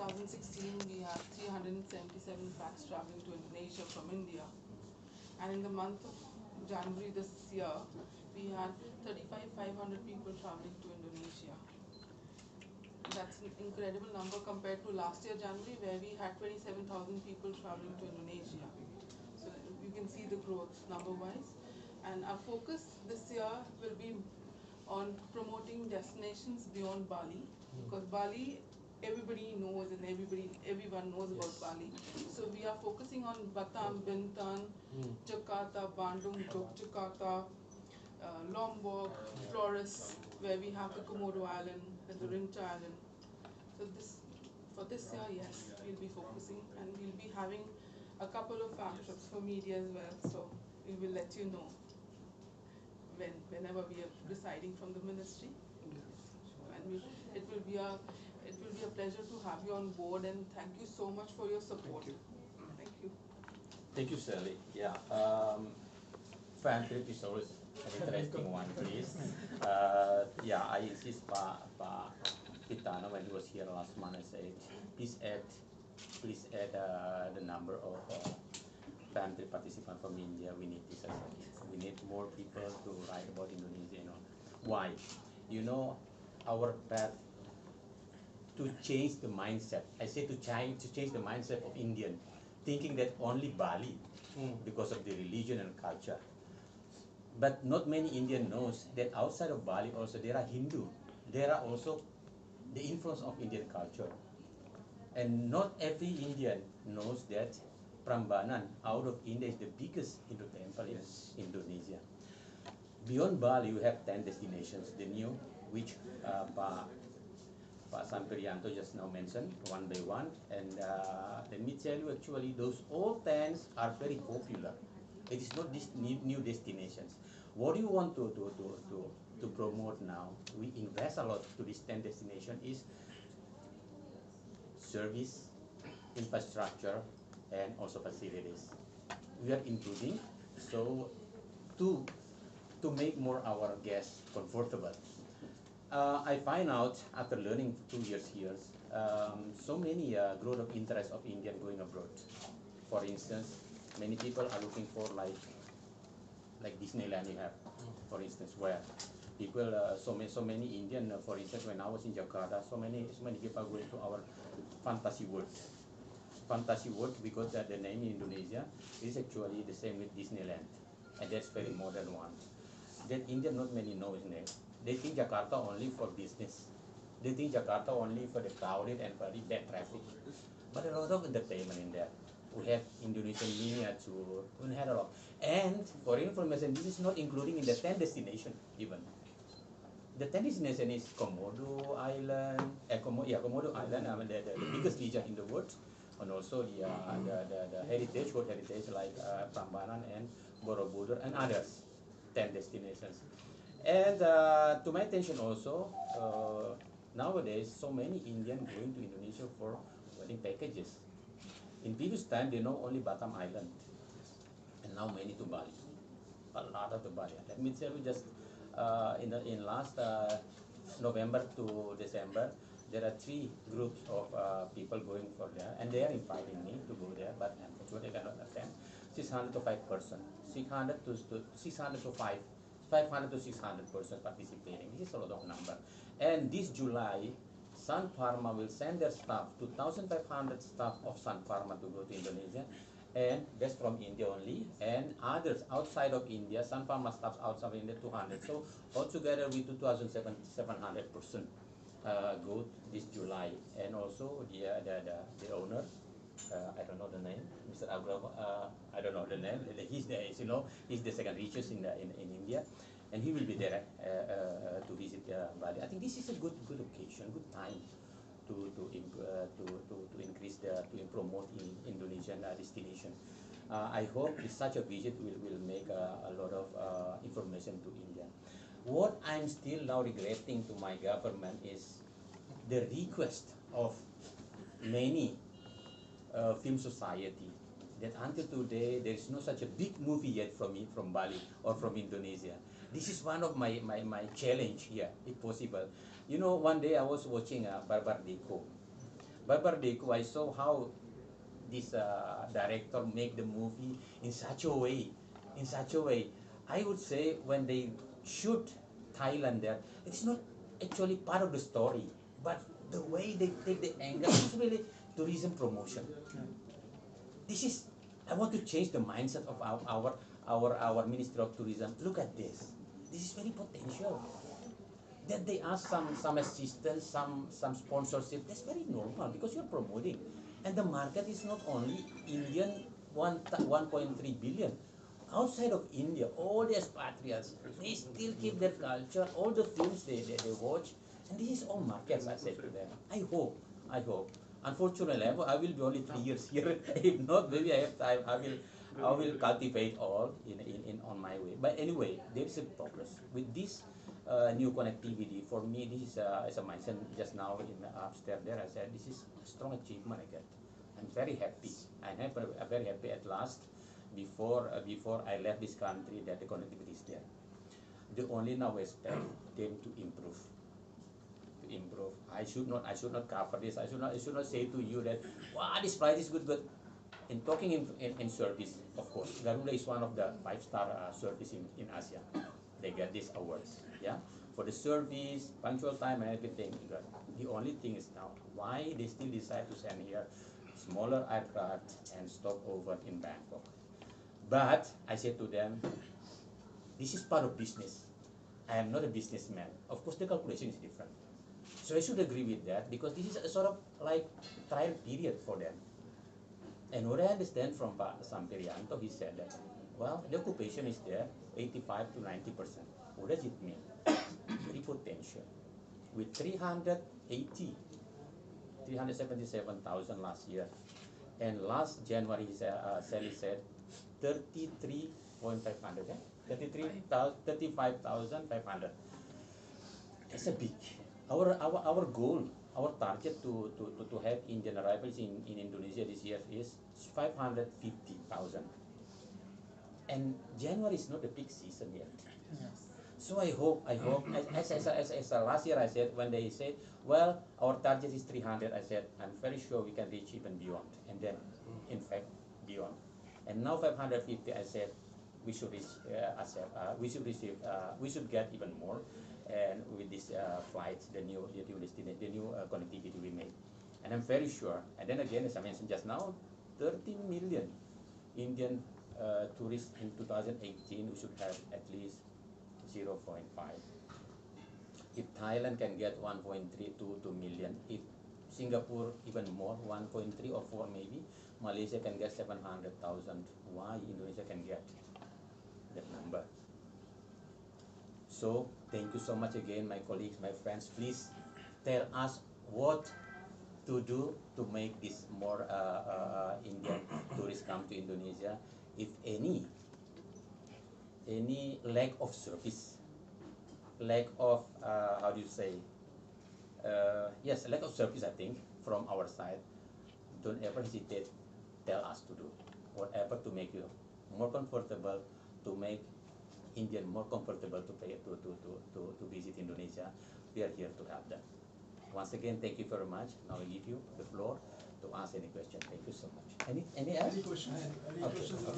2016, we had 377 packs traveling to Indonesia from India. And in the month of January this year, we had 35,500 people traveling to Indonesia. That's an incredible number compared to last year January, where we had 27,000 people traveling to Indonesia. So you can see the growth number-wise. And our focus this year will be on promoting destinations beyond Bali, because Bali everybody knows, and everyone knows about Bali. So we are focusing on Batam, Bintan, Jakarta, Bandung, Yogyakarta, Lombok, Flores, where we have the Komodo Island and the Rincha Island. So for this year, yes, we'll be focusing, and we'll be having a couple of farm trips for media as well. So we will let you know whenever we are deciding from the ministry. And it will be a pleasure to have you on board, and thank you so much for your support. Thank you. Thank you, Sally. Yeah, fan trip is always an interesting one, please. Yeah, I insist Pa Pitano when he was here last month. I said, please add the number of fan trip participants from India. We need this. We need more people to write about Indonesia. You know why? You know, our path to change the mindset. I say to change the mindset of Indian, thinking that only Bali, because of the religion and culture. But not many Indian knows that outside of Bali also there are Hindu. There are also the influence of Indian culture. And not every Indian knows that Prambanan out of India is the biggest Hindu temple in Indonesia. Beyond Bali, you have 10 destinations, the new, which Pak Sampirianto just now mentioned, one by one. And let me tell you, actually, those all 10 are very popular. It is not this new destinations. What do you want to promote now? We invest a lot to these 10 destinations is service, infrastructure, and also facilities. We are including so to make more our guests comfortable. I find out after learning 2 years here, so many growth of interest of Indian going abroad. For instance, many people are looking for like Disneyland you have, for instance, where people so many Indian, for instance, when I was in Jakarta, so many people are going to our fantasy world. Fantasy world, because the name in Indonesia is actually the same with Disneyland, and that's very modern one. That Indian not many know his name. They think Jakarta only for business. They think Jakarta only for the crowded and very bad traffic. But a lot of entertainment in there. We have Indonesian miniature, we had a lot. And for information, this is not including in the 10 destination even. The 10 destination is Komodo Island, Komodo Island, I mean the biggest region in the world, and also the heritage, world heritage like Prambanan and Borobudur and others, 10 destinations. And to my attention also, nowadays so many Indians going to Indonesia for wedding packages. In previous time, they know only Batam Island, and now many to Bali, a lot of the Bali. Let me tell you, just in last November to December, there are 3 groups of people going for there, and they are inviting me to go there, but unfortunately I cannot attend. 600 to 5 person, 600 to 600 to 500 to 600 person participating. This is a lot of number. And this July, Sun Pharma will send their staff, 2,500 staff of Sun Pharma to go to Indonesia, and that's from India only, and others outside of India, Sun Pharma staff outside of India, 200. So altogether we 2,700 person go this July. And also the owner, I don't know the name, Mr. Agrav, I don't know the name. He's the, you know, he's the second richest in India, and he will be there to visit Bali. I think this is a good occasion, good time to increase to promote Indonesian destination. I hope such a visit will make a lot of information to India. What I'm still now regretting to my government is the request of many film society that until today there is no such a big movie yet from Bali or from Indonesia. This is one of my challenge here, if possible. You know, one day I was watching Barbar Deko. By Barbeku, I saw how this director make the movie in such a way, in such a way. I would say when they shoot Thailand there, it's not actually part of the story, but the way they take the angle is really tourism promotion. This is, I want to change the mindset of our Ministry of Tourism. Look at this. This is very potential. That they ask some assistance, some sponsorship. That's very normal because you're promoting, and the market is not only Indian 1.3 billion. Outside of India, all the expatriates, they still keep their culture, all the films they watch, and this is all markets. I said to them. I hope. Unfortunately, I will be only 3 years here. If not, maybe I have time. I will cultivate all in on my way. But anyway, there is a progress with this new connectivity. For me, this is as I mentioned just now in upstairs there. I said this is a strong achievement I get. I'm very happy. I'm very happy at last. Before I left this country, that the connectivity is there. The only now expect them to improve. To improve. I should not cover this. I should not say to you that wow, this price is good, but in talking in service, of course, Garuda is one of the 5-star service in Asia. They get these awards, yeah, for the service, punctual time, and everything. Good. The only thing is now why they still decide to send here smaller aircraft and stop over in Bangkok. But I said to them, this is part of business. I am not a businessman. Of course, the calculation is different. So I should agree with that because this is a sort of like trial period for them. And what I understand from Pak Sampirianto, he said that, well, the occupation is there, 85 to 90%. What does it mean? Very potential. With 377,000 last year. And last January, Sally said, 33,500, yeah? 35,500. It's a big. Our goal, our target to have Indian arrivals in Indonesia this year is 550,000. And January is not a peak season yet. So I hope, as last year I said, when they said, well, our target is 300, I said, I'm very sure we can reach even beyond. And then, in fact, beyond. And now 550, I said, we should reach, we should get even more. And with this flights, the new connectivity we made. And I'm very sure. And then again, as I mentioned just now, 30 million Indian tourists in 2018, we should have at least 0.5. If Thailand can get 1.3 to 2 million, if Singapore even more, 1.3 or 4 maybe, Malaysia can get 700,000. Why Indonesia can get that number? So thank you so much again, my colleagues, my friends. Please tell us what to do to make this more Indian tourists come to Indonesia. If any lack of service, lack of how do you say? Yes, lack of service. I think from our side, don't ever hesitate. Tell us to do whatever to make you more comfortable, to make Indian more comfortable to pay to visit Indonesia. We are here to help them. Once again, thank you very much. Now I give you the floor to ask any question. Thank you so much. Any else? Any question? Any Okay. questions?